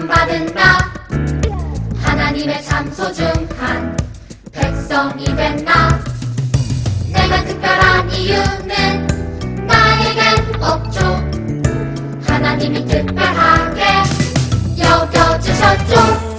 사랑받은 나 하나님의 참 소중한 백성이 된 나 내가 특별한 이유는 나에겐 없죠 하나님이 특별하게 여겨주셨죠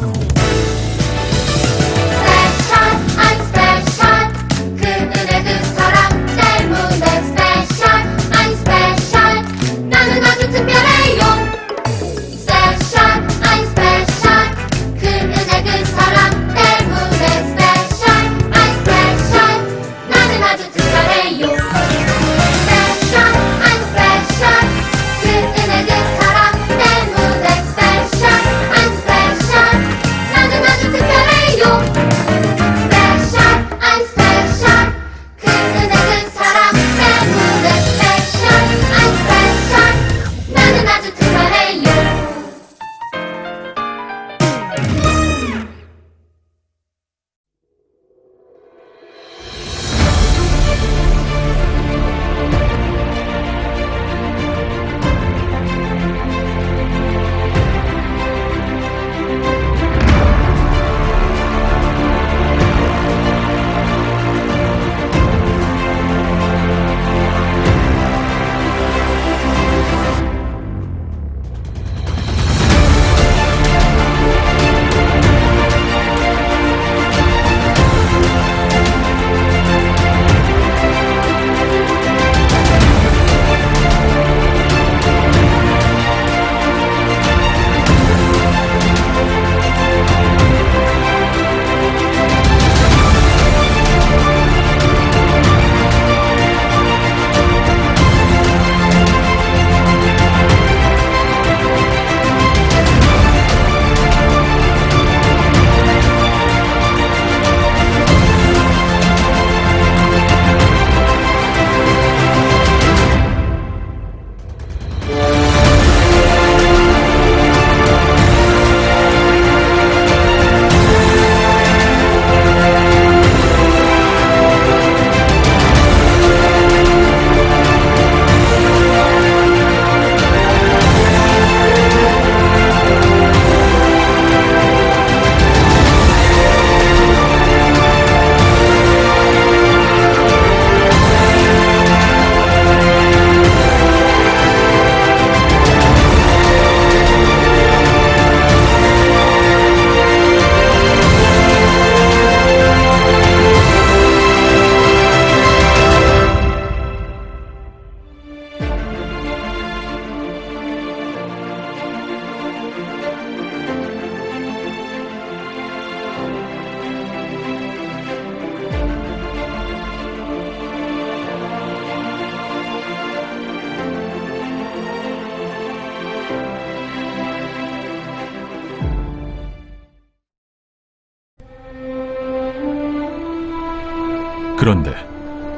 그런데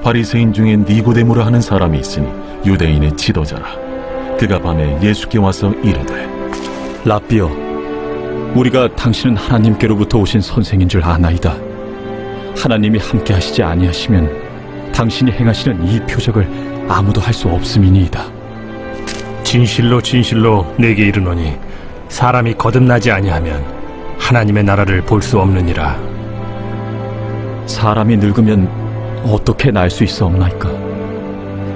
바리새인 중에 니고데모라 하는 사람이 있으니 유대인의 지도자라. 그가 밤에 예수께 와서 이르되 랍비여, 우리가 당신은 하나님께로부터 오신 선생인 줄 아나이다. 하나님이 함께 하시지 아니하시면 당신이 행하시는 이 표적을 아무도 할 수 없음이니이다. 진실로 진실로 내게 이르노니 사람이 거듭나지 아니하면 하나님의 나라를 볼 수 없느니라. 사람이 늙으면 어떻게 날 수 있사옵나이까?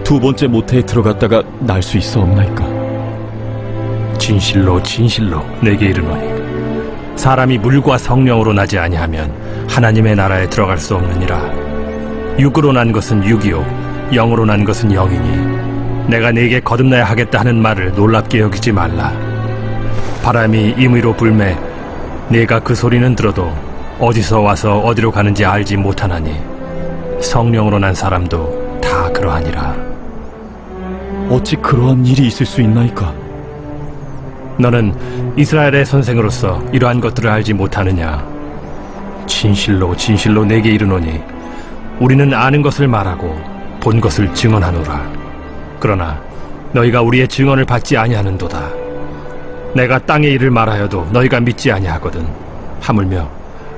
두 번째 모태에 들어갔다가 날 수 있사옵나이까? 진실로 진실로 내게 이르노니 사람이 물과 성령으로 나지 아니하면 하나님의 나라에 들어갈 수 없느니라. 육으로 난 것은 육이요 영으로 난 것은 영이니 내가 네게 거듭나야 하겠다 하는 말을 놀랍게 여기지 말라. 바람이 임의로 불매 네가 그 소리는 들어도 어디서 와서 어디로 가는지 알지 못하나니 성령으로 난 사람도 다 그러하니라. 어찌 그러한 일이 있을 수 있나이까? 너는 이스라엘의 선생으로서 이러한 것들을 알지 못하느냐? 진실로 진실로 내게 이르노니 우리는 아는 것을 말하고 본 것을 증언하노라. 그러나 너희가 우리의 증언을 받지 아니하는도다. 내가 땅의 일을 말하여도 너희가 믿지 아니하거든. 하물며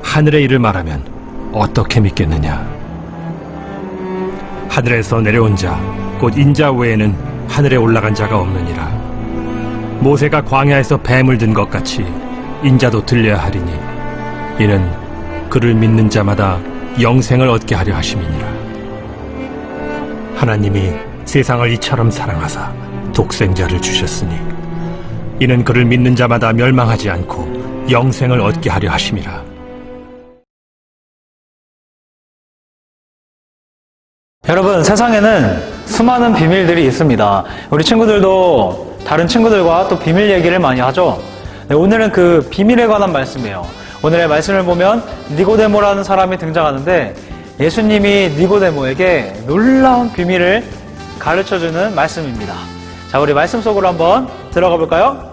하늘의 일을 말하면 어떻게 믿겠느냐? 하늘에서 내려온 자, 곧 인자 외에는 하늘에 올라간 자가 없느니라. 모세가 광야에서 뱀을 든 것 같이 인자도 들려야 하리니 이는 그를 믿는 자마다 영생을 얻게 하려 하심이니라. 하나님이 세상을 이처럼 사랑하사 독생자를 주셨으니 이는 그를 믿는 자마다 멸망하지 않고 영생을 얻게 하려 하심이라. 여러분, 세상에는 수많은 비밀들이 있습니다. 우리 친구들도 다른 친구들과 또 비밀 얘기를 많이 하죠. 네, 오늘은 그 비밀에 관한 말씀이에요. 오늘의 말씀을 보면 니고데모라는 사람이 등장하는데 예수님이 니고데모에게 놀라운 비밀을 가르쳐주는 말씀입니다. 자, 우리 말씀 속으로 한번 들어가 볼까요?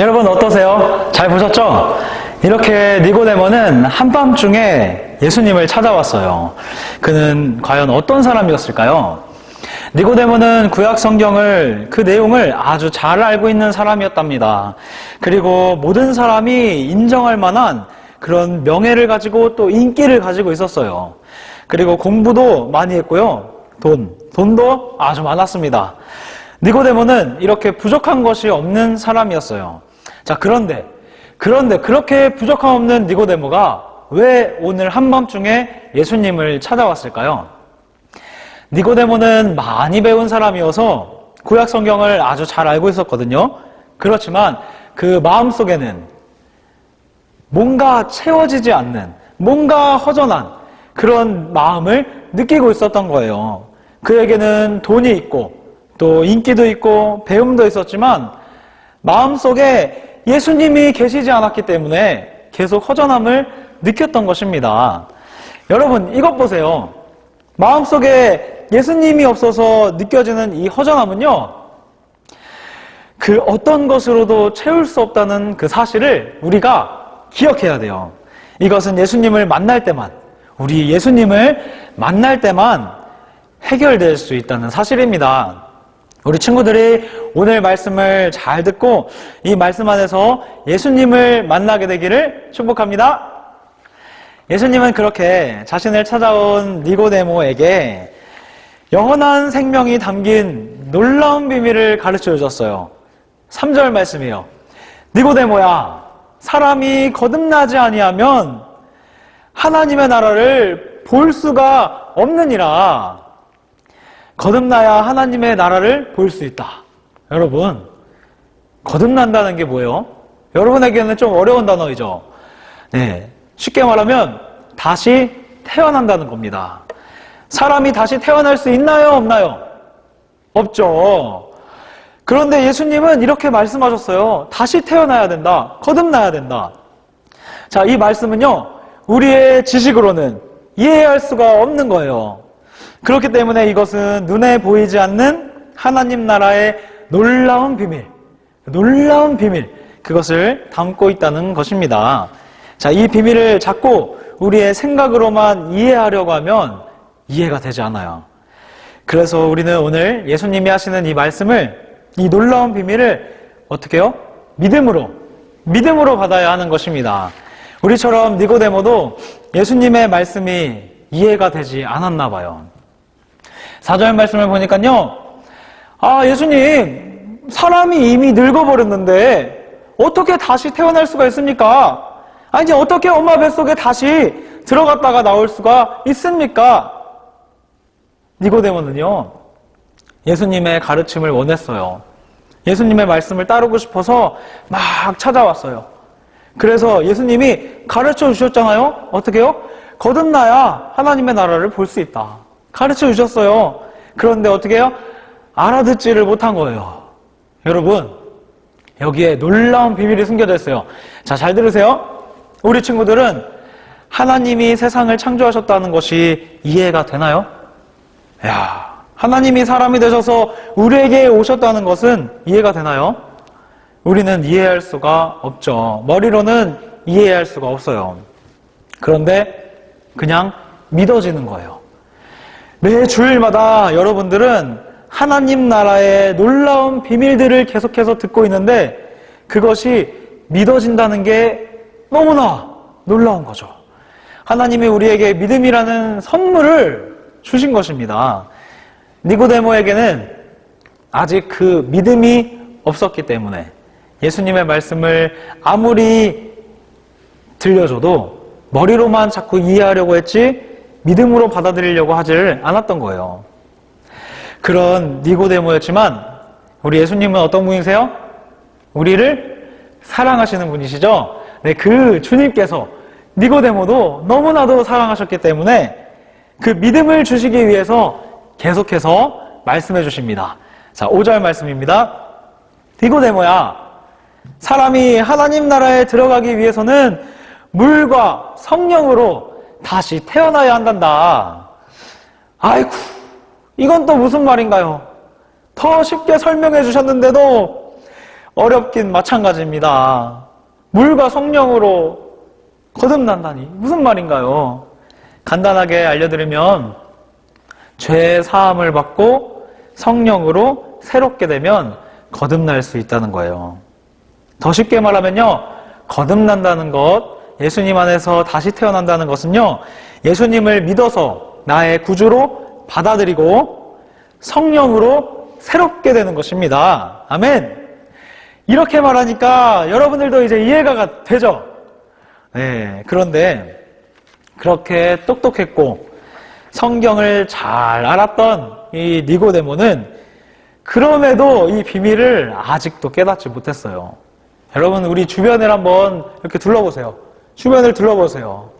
여러분 어떠세요? 잘 보셨죠? 이렇게 니고데모는 한밤중에 예수님을 찾아왔어요. 그는 과연 어떤 사람이었을까요? 니고데모는 구약 성경을 그 내용을 아주 잘 알고 있는 사람이었답니다. 그리고 모든 사람이 인정할 만한 그런 명예를 가지고 또 인기를 가지고 있었어요. 그리고 공부도 많이 했고요. 돈도 아주 많았습니다. 니고데모는 이렇게 부족한 것이 없는 사람이었어요. 자, 그런데 그렇게 부족함 없는 니고데모가 왜 오늘 한밤중에 예수님을 찾아왔을까요? 니고데모는 많이 배운 사람이어서 구약 성경을 아주 잘 알고 있었거든요. 그렇지만 그 마음속에는 뭔가 채워지지 않는, 뭔가 허전한 그런 마음을 느끼고 있었던 거예요. 그에게는 돈이 있고 또 인기도 있고 배움도 있었지만 마음속에 예수님이 계시지 않았기 때문에 계속 허전함을 느꼈던 것입니다. 여러분, 이것 보세요. 마음속에 예수님이 없어서 느껴지는 이 허전함은요, 그 어떤 것으로도 채울 수 없다는 그 사실을 우리가 기억해야 돼요. 이것은 예수님을 만날 때만, 우리 예수님을 만날 때만 해결될 수 있다는 사실입니다. 우리 친구들이 오늘 말씀을 잘 듣고 이 말씀 안에서 예수님을 만나게 되기를 축복합니다. 예수님은 그렇게 자신을 찾아온 니고데모에게 영원한 생명이 담긴 놀라운 비밀을 가르쳐 주셨어요. 3절 말씀이에요. 니고데모야, 사람이 거듭나지 아니하면 하나님의 나라를 볼 수가 없느니라. 거듭나야 하나님의 나라를 볼 수 있다. 여러분, 거듭난다는 게 뭐예요? 여러분에게는 좀 어려운 단어이죠. 네, 쉽게 말하면 다시 태어난다는 겁니다. 사람이 다시 태어날 수 있나요? 없나요? 없죠. 그런데 예수님은 이렇게 말씀하셨어요. 다시 태어나야 된다. 거듭나야 된다. 자, 이 말씀은요, 우리의 지식으로는 이해할 수가 없는 거예요. 그렇기 때문에 이것은 눈에 보이지 않는 하나님 나라의 놀라운 비밀, 그것을 담고 있다는 것입니다. 자, 이 비밀을 자꾸 우리의 생각으로만 이해하려고 하면 이해가 되지 않아요. 그래서 우리는 오늘 예수님이 하시는 이 말씀을, 이 놀라운 비밀을 어떻게 해요? 믿음으로 받아야 하는 것입니다. 우리처럼 니고데모도 예수님의 말씀이 이해가 되지 않았나 봐요. 4절 말씀을 보니까요, 예수님, 사람이 이미 늙어버렸는데 어떻게 다시 태어날 수가 있습니까? 아니, 어떻게 엄마 뱃속에 다시 들어갔다가 나올 수가 있습니까? 니고데모는요, 예수님의 가르침을 원했어요. 예수님의 말씀을 따르고 싶어서 막 찾아왔어요. 그래서 예수님이 가르쳐 주셨잖아요? 어떻게 해요? 거듭나야 하나님의 나라를 볼 수 있다. 가르쳐 주셨어요. 그런데 어떻게 해요? 알아듣지를 못한 거예요. 여러분, 여기에 놀라운 비밀이 숨겨져 있어요. 자, 잘 들으세요. 우리 친구들은 하나님이 세상을 창조하셨다는 것이 이해가 되나요? 하나님이 사람이 되셔서 우리에게 오셨다는 것은 이해가 되나요? 우리는 이해할 수가 없죠. 머리로는 이해할 수가 없어요. 그런데 그냥 믿어지는 거예요. 매 주일마다 여러분들은 하나님 나라의 놀라운 비밀들을 계속해서 듣고 있는데 그것이 믿어진다는 게 너무나 놀라운 거죠. 하나님이 우리에게 믿음이라는 선물을 주신 것입니다. 니고데모에게는 아직 그 믿음이 없었기 때문에 예수님의 말씀을 아무리 들려줘도 머리로만 자꾸 이해하려고 했지 믿음으로 받아들이려고 하질 않았던 거예요. 그런 니고데모였지만 우리 예수님은 어떤 분이세요? 우리를 사랑하시는 분이시죠? 네, 그 주님께서 니고데모도 너무나도 사랑하셨기 때문에 그 믿음을 주시기 위해서 계속해서 말씀해 주십니다. 자, 5절 말씀입니다. 니고데모야, 사람이 하나님 나라에 들어가기 위해서는 물과 성령으로 다시 태어나야 한단다. 아이고, 이건 또 무슨 말인가요? 더 쉽게 설명해 주셨는데도 어렵긴 마찬가지입니다. 물과 성령으로 거듭난다니 무슨 말인가요? 간단하게 알려드리면 죄 사함을 받고 성령으로 새롭게 되면 거듭날 수 있다는 거예요. 더 쉽게 말하면요, 거듭난다는 것, 예수님 안에서 다시 태어난다는 것은요, 예수님을 믿어서 나의 구주로 받아들이고 성령으로 새롭게 되는 것입니다. 아멘. 이렇게 말하니까 여러분들도 이제 이해가 되죠? 네, 그런데 그렇게 똑똑했고 성경을 잘 알았던 이 니고데모는 그럼에도 이 비밀을 아직도 깨닫지 못했어요. 여러분, 우리 주변을 한번 이렇게 둘러보세요. 주변을 둘러보세요.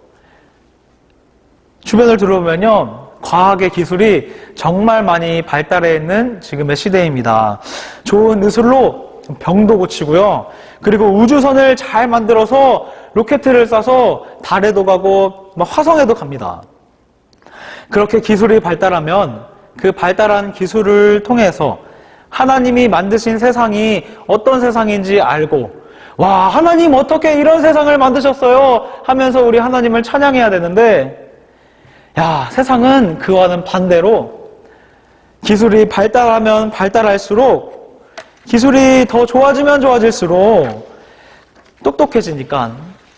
주변을 둘러보면요, 과학의 기술이 정말 많이 발달해 있는 지금의 시대입니다. 좋은 의술로 병도 고치고요. 그리고 우주선을 잘 만들어서 로켓을 쏴서 달에도 가고 화성에도 갑니다. 그렇게 기술이 발달하면 그 발달한 기술을 통해서 하나님이 만드신 세상이 어떤 세상인지 알고, 와, 하나님 어떻게 이런 세상을 만드셨어요? 하면서 우리 하나님을 찬양해야 되는데, 야, 세상은 그와는 반대로 기술이 발달하면 발달할수록, 기술이 더 좋아지면 좋아질수록 똑똑해지니까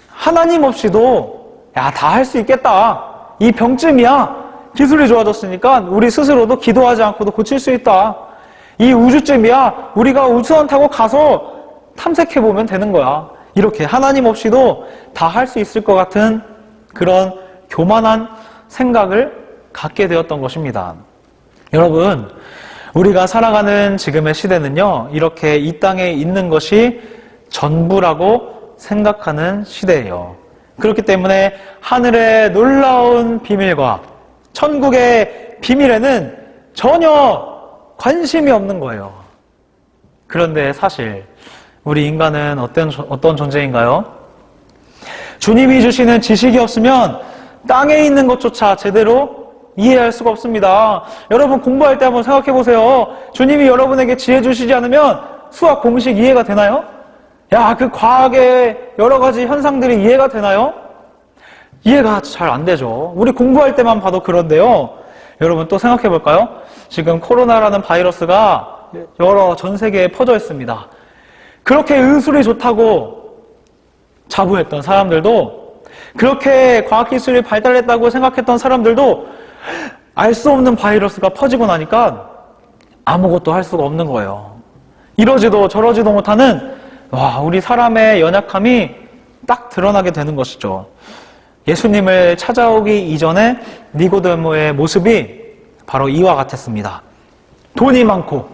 하나님 없이도 야, 다 할 수 있겠다. 이 병쯤이야. 기술이 좋아졌으니까 우리 스스로도 기도하지 않고도 고칠 수 있다. 이 우주쯤이야. 우리가 우주선 타고 가서 탐색해보면 되는 거야. 이렇게 하나님 없이도 다 할 수 있을 것 같은 그런 교만한 생각을 갖게 되었던 것입니다. 여러분, 우리가 살아가는 지금의 시대는요, 이렇게 이 땅에 있는 것이 전부라고 생각하는 시대예요. 그렇기 때문에 하늘의 놀라운 비밀과 천국의 비밀에는 전혀 관심이 없는 거예요. 그런데 사실 우리 인간은 어떤 존재인가요? 주님이 주시는 지식이 없으면 땅에 있는 것조차 제대로 이해할 수가 없습니다. 여러분, 공부할 때 한번 생각해 보세요. 주님이 여러분에게 지혜 주시지 않으면 수학 공식 이해가 되나요? 야, 그 과학의 여러 가지 현상들이 이해가 되나요? 이해가 잘 안 되죠. 우리 공부할 때만 봐도 그런데요. 여러분 또 생각해 볼까요? 지금 코로나라는 바이러스가 여러 전 세계에 퍼져 있습니다. 그렇게 의술이 좋다고 자부했던 사람들도, 그렇게 과학기술이 발달했다고 생각했던 사람들도 알 수 없는 바이러스가 퍼지고 나니까 아무것도 할 수가 없는 거예요. 이러지도 저러지도 못하는 우리 사람의 연약함이 딱 드러나게 되는 것이죠. 예수님을 찾아오기 이전에 니고데모의 모습이 바로 이와 같았습니다. 돈이 많고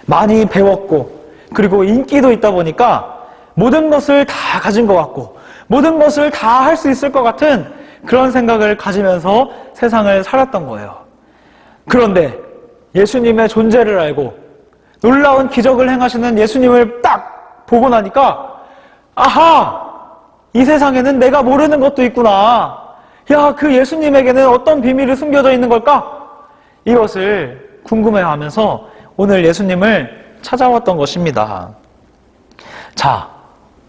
많이 배웠고 그리고 인기도 있다 보니까 모든 것을 다 가진 것 같고 모든 것을 다 할 수 있을 것 같은 그런 생각을 가지면서 세상을 살았던 거예요. 그런데 예수님의 존재를 알고 놀라운 기적을 행하시는 예수님을 딱 보고 나니까 아하! 이 세상에는 내가 모르는 것도 있구나. 야, 그 예수님에게는 어떤 비밀이 숨겨져 있는 걸까? 이것을 궁금해하면서 오늘 예수님을 찾아왔던 것입니다. 자,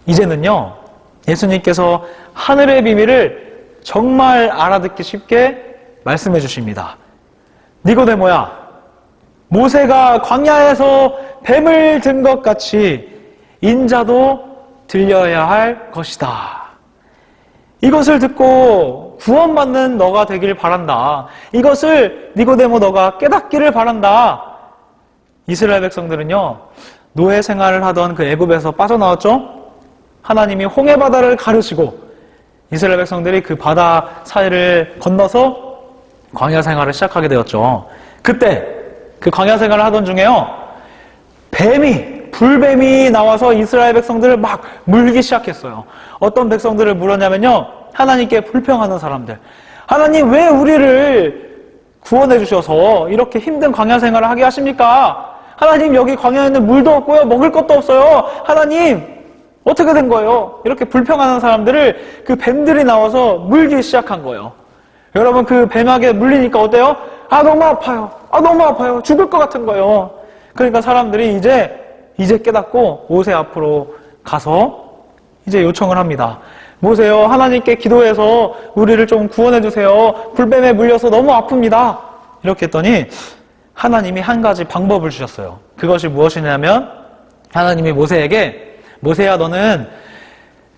이제는요, 예수님께서 하늘의 비밀을 정말 알아듣기 쉽게 말씀해 주십니다. 니고데모야, 모세가 광야에서 뱀을 든 것 같이 인자도 들려야 할 것이다. 이것을 듣고 구원받는 너가 되길 바란다. 이것을 니고데모 너가 깨닫기를 바란다. 이스라엘 백성들은요, 노예 생활을 하던 그 애굽에서 빠져나왔죠? 하나님이 홍해 바다를 가르시고 이스라엘 백성들이 그 바다 사이를 건너서 광야 생활을 시작하게 되었죠. 그때 그 광야 생활을 하던 중에요, 불뱀이 나와서 이스라엘 백성들을 막 물기 시작했어요. 어떤 백성들을 물었냐면요, 하나님께 불평하는 사람들. 하나님, 왜 우리를 구원해 주셔서 이렇게 힘든 광야 생활을 하게 하십니까? 하나님, 여기 광야에는 물도 없고요, 먹을 것도 없어요. 하나님, 어떻게 된 거예요? 이렇게 불평하는 사람들을 그 뱀들이 나와서 물기 시작한 거예요. 여러분, 그 뱀에게 물리니까 어때요? 너무 아파요. 너무 아파요. 죽을 것 같은 거예요. 그러니까 사람들이 이제 깨닫고 모세 앞으로 가서 이제 요청을 합니다. 모세요, 하나님께 기도해서 우리를 좀 구원해 주세요. 불뱀에 물려서 너무 아픕니다. 이렇게 했더니 하나님이 한 가지 방법을 주셨어요. 그것이 무엇이냐면 하나님이 모세에게, 모세야, 너는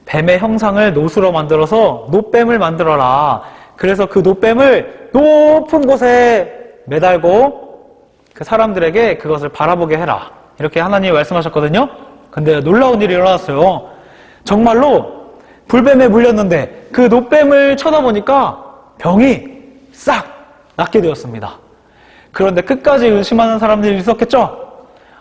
뱀의 형상을 노수로 만들어서 놋뱀을 만들어라. 그래서 그 놋뱀을 높은 곳에 매달고 그 사람들에게 그것을 바라보게 해라. 이렇게 하나님이 말씀하셨거든요. 근데 놀라운 일이 일어났어요. 정말로 불뱀에 물렸는데 그 놋뱀을 쳐다보니까 병이 싹 낫게 되었습니다. 그런데 끝까지 의심하는 사람들이 있었겠죠?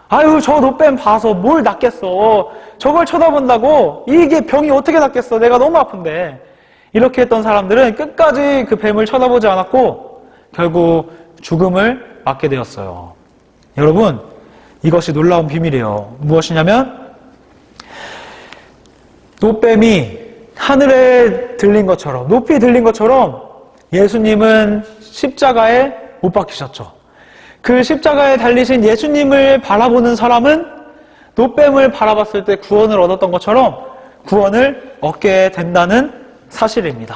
아유, 저 놋뱀 봐서 뭘 낫겠어. 저걸 쳐다본다고 이게 병이 어떻게 낫겠어. 내가 너무 아픈데. 이렇게 했던 사람들은 끝까지 그 뱀을 쳐다보지 않았고 결국 죽음을 맞게 되었어요. 여러분, 이것이 놀라운 비밀이에요. 무엇이냐면 놋뱀이 하늘에 들린 것처럼, 높이 들린 것처럼 예수님은 십자가에 못 박히셨죠. 그 십자가에 달리신 예수님을 바라보는 사람은 놋뱀을 바라봤을 때 구원을 얻었던 것처럼 구원을 얻게 된다는 사실입니다.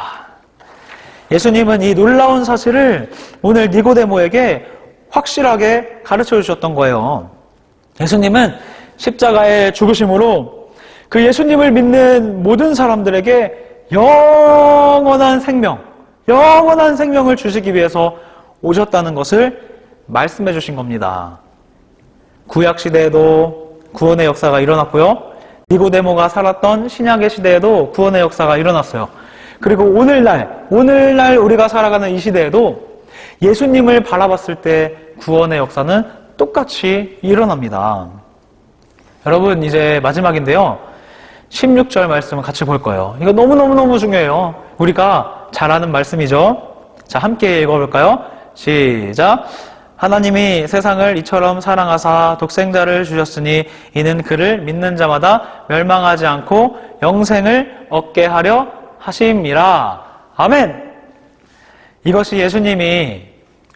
예수님은 이 놀라운 사실을 오늘 니고데모에게 확실하게 가르쳐 주셨던 거예요. 예수님은 십자가의 죽으심으로 그 예수님을 믿는 모든 사람들에게 영원한 생명을 주시기 위해서 오셨다는 것을 말씀해 주신 겁니다. 구약 시대에도 구원의 역사가 일어났고요. 니고데모가 살았던 신약의 시대에도 구원의 역사가 일어났어요. 그리고 오늘날 우리가 살아가는 이 시대에도 예수님을 바라봤을 때 구원의 역사는 똑같이 일어납니다. 여러분, 이제 마지막인데요. 16절 말씀을 같이 볼 거예요. 이거 너무너무 중요해요. 우리가 잘 아는 말씀이죠. 자, 함께 읽어볼까요? 시작. 하나님이 세상을 이처럼 사랑하사 독생자를 주셨으니 이는 그를 믿는 자마다 멸망하지 않고 영생을 얻게 하려 하심이라. 아멘. 이것이 예수님이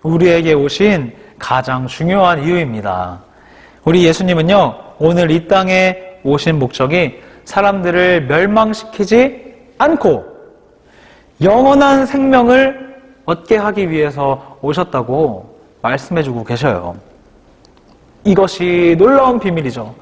우리에게 오신 가장 중요한 이유입니다. 우리 예수님은요, 오늘 이 땅에 오신 목적이 사람들을 멸망시키지 않고 영원한 생명을 얻게 하기 위해서 오셨다고 말씀해주고 계셔요. 이것이 놀라운 비밀이죠.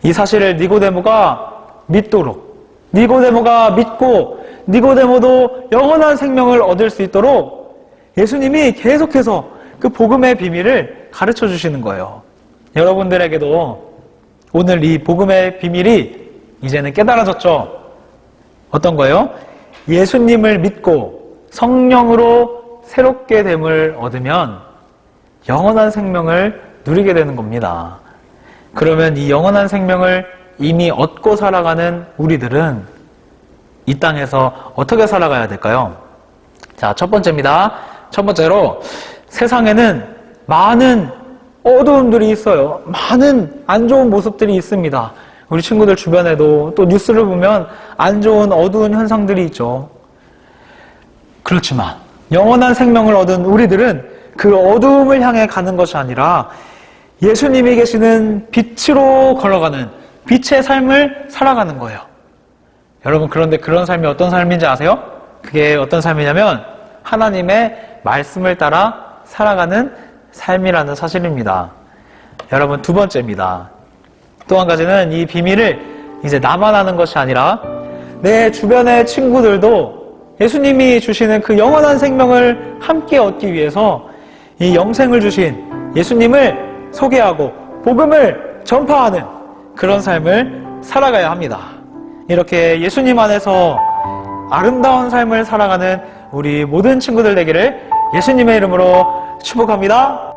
이 사실을 니고데모가 믿도록, 니고데모가 믿고 니고데모도 영원한 생명을 얻을 수 있도록 예수님이 계속해서 그 복음의 비밀을 가르쳐 주시는 거예요. 여러분들에게도 오늘 이 복음의 비밀이 이제는 깨달아졌죠? 어떤 거예요? 예수님을 믿고 성령으로 새롭게 됨을 얻으면 영원한 생명을 누리게 되는 겁니다. 그러면 이 영원한 생명을 이미 얻고 살아가는 우리들은 이 땅에서 어떻게 살아가야 될까요? 자, 첫 번째입니다. 첫 번째로 세상에는 많은 어두움들이 있어요. 많은 안 좋은 모습들이 있습니다. 우리 친구들 주변에도 또 뉴스를 보면 안 좋은 어두운 현상들이 있죠. 그렇지만 영원한 생명을 얻은 우리들은 그 어두움을 향해 가는 것이 아니라 예수님이 계시는 빛으로 걸어가는 빛의 삶을 살아가는 거예요. 여러분, 그런데 그런 삶이 어떤 삶인지 아세요? 그게 어떤 삶이냐면 하나님의 말씀을 따라 살아가는 삶이라는 사실입니다. 여러분, 두 번째입니다. 또 한 가지는 이 비밀을 이제 나만 아는 것이 아니라 내 주변의 친구들도 예수님이 주시는 그 영원한 생명을 함께 얻기 위해서 이 영생을 주신 예수님을 소개하고 복음을 전파하는 그런 삶을 살아가야 합니다. 이렇게 예수님 안에서 아름다운 삶을 살아가는 우리 모든 친구들 되기를 예수님의 이름으로 축복합니다.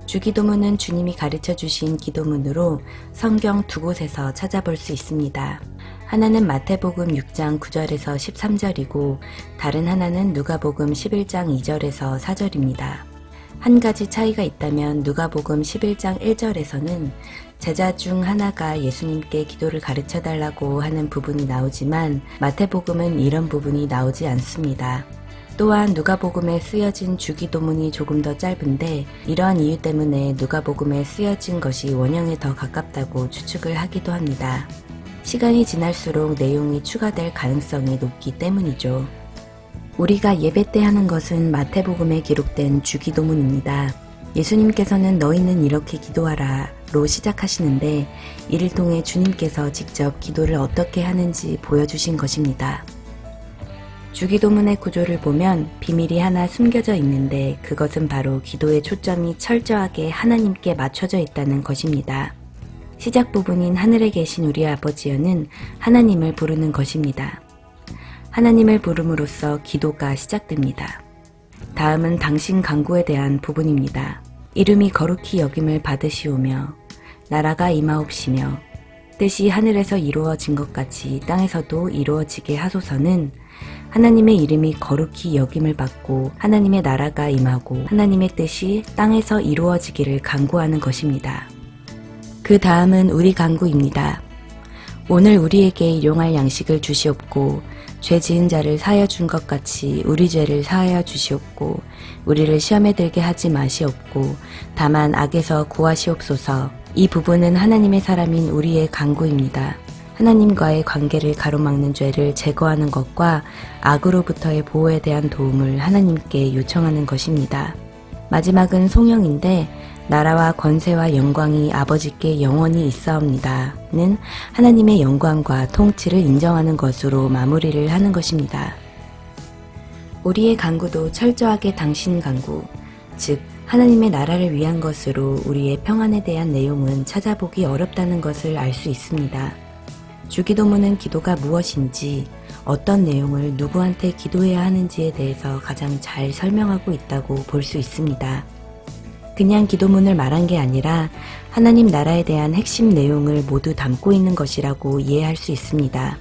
주기도문은 주님이 가르쳐 주신 기도문으로 성경 두 곳에서 찾아볼 수 있습니다. 하나는 마태복음 6장 9절에서 13절이고 다른 하나는 누가복음 11장 2절에서 4절입니다. 한 가지 차이가 있다면 누가복음 11장 1절에서는 제자 중 하나가 예수님께 기도를 가르쳐 달라고 하는 부분이 나오지만 마태복음은 이런 부분이 나오지 않습니다. 또한 누가복음에 쓰여진 주기도문이 조금 더 짧은데 이러한 이유 때문에 누가복음에 쓰여진 것이 원형에 더 가깝다고 추측을 하기도 합니다. 시간이 지날수록 내용이 추가될 가능성이 높기 때문이죠. 우리가 예배 때 하는 것은 마태복음에 기록된 주기도문입니다. 예수님께서는 너희는 이렇게 기도하라로 시작하시는데 이를 통해 주님께서 직접 기도를 어떻게 하는지 보여주신 것입니다. 주기도문의 구조를 보면 비밀이 하나 숨겨져 있는데 그것은 바로 기도의 초점이 철저하게 하나님께 맞춰져 있다는 것입니다. 시작 부분인 하늘에 계신 우리 아버지여는 하나님을 부르는 것입니다. 하나님을 부름으로써 기도가 시작됩니다. 다음은 당신 간구에 대한 부분입니다. 이름이 거룩히 여김을 받으시오며 나라가 임하옵시며 뜻이 하늘에서 이루어진 것 같이 땅에서도 이루어지게 하소서는 하나님의 이름이 거룩히 여김을 받고 하나님의 나라가 임하고 하나님의 뜻이 땅에서 이루어지기를 간구하는 것입니다. 그 다음은 우리 간구입니다. 오늘 우리에게 일용할 양식을 주시옵고 죄 지은 자를 사하여 준 것 같이 우리 죄를 사하여 주시옵고 우리를 시험에 들게 하지 마시옵고 다만 악에서 구하시옵소서. 이 부분은 하나님의 사람인 우리의 간구입니다. 하나님과의 관계를 가로막는 죄를 제거하는 것과 악으로부터의 보호에 대한 도움을 하나님께 요청하는 것입니다. 마지막은 송영인데 나라와 권세와 영광이 아버지께 영원히 있사옵니다는 하나님의 영광과 통치를 인정하는 것으로 마무리를 하는 것입니다. 우리의 간구도 철저하게 당신 간구, 즉 하나님의 나라를 위한 것으로 우리의 평안에 대한 내용은 찾아보기 어렵다는 것을 알 수 있습니다. 주기도문은 기도가 무엇인지, 어떤 내용을 누구한테 기도해야 하는지에 대해서 가장 잘 설명하고 있다고 볼 수 있습니다. 그냥 기도문을 말한 게 아니라 하나님 나라에 대한 핵심 내용을 모두 담고 있는 것이라고 이해할 수 있습니다.